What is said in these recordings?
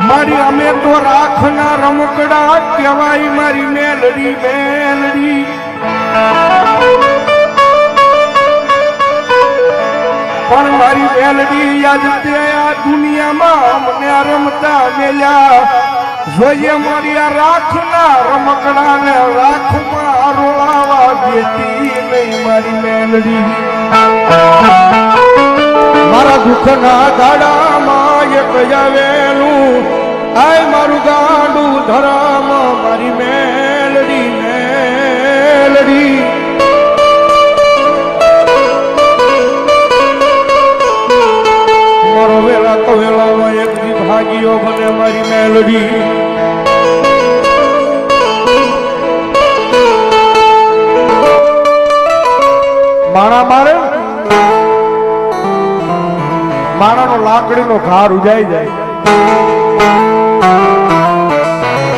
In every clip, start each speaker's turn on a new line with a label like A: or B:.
A: મારી અમે તો રાખના રમકડા કહેવાય મારી મેલડી મેલડી પણ મારી મેલડી યાદ તે આ દુનિયામાં મને રમતા મેલ્યા જોઈએ મારી આ રાખના રમકડા ને રાખમાં રોળાવા દેતી નહીં મારી મેલડી મારા દુઃખના દાડામાં એક આવેલું આય મારું ગાડું ધરામ મારી મેલડી મેલડી મારો વેલા તો વેલામાં એક દી ભાગ્યો બને મારી મેલડી માણા મારે માણાનો લાકડીનો ઘાર ઉજાઈ જાય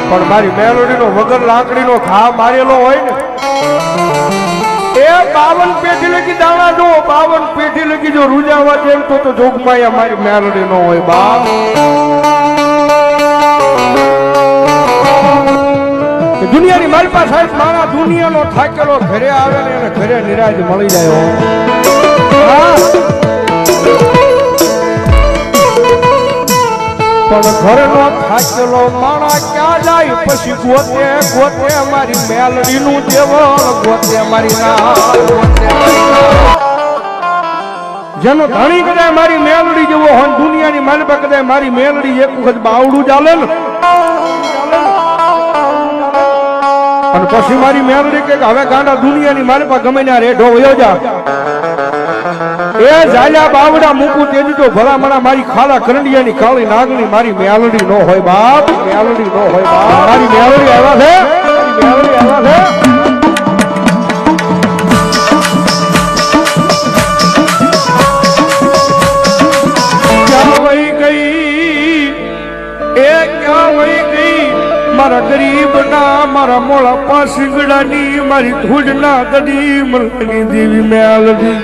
A: પણ મારી મેલોડીનો વગર લાકડીનો ઘા મારેલો હોય ને એ 52 પેઢી લગી દાણા જો 52 પેઢી લગી જો રૂજાવા જેમ તો જોગમાયા મારી મેલોડી નો હોય બાપ દુનિયાની મારી પાસે સાહેબ મારા દુનિયાનો થાકેલો ઘરે આવે ને એને ઘરે નિરાજ મળી જાય પણ ઘરનો થાકેલો માણા ક્યાં જાય પછી ગોતે ગોતે મારી મેલડીનું દેવળ ગોતે મારી જેનો ધણી કદાય મારી મેલડી જેવો હોય દુનિયાની મારી પાસે કદાય મારી મેલડી એક વખત બાવડું ચાલે ને અને પછી મારી મેલડી કે હવે ગાંડા દુનિયાની મારી પાસે ગમે ત્યાં રેઢો વયો જા એ જાલ્યા બાવડા મૂકું તેની તો ભલામણા મારી ખાલા કરંડિયાની કાળી નાગણી મારી મેલડી નો હોય બાપ મેલડી નો હોય બાપ મારી મેલડી આવ્યા છે મારી મેલડી આવ્યા છે ક્યાં વહી ગઈ એ ક્યાં વહી ગઈ મારા ગરીબ ના મારા મોળા પાસીંગડાની મારી ધૂળના દડી મલની દેવી મેલડી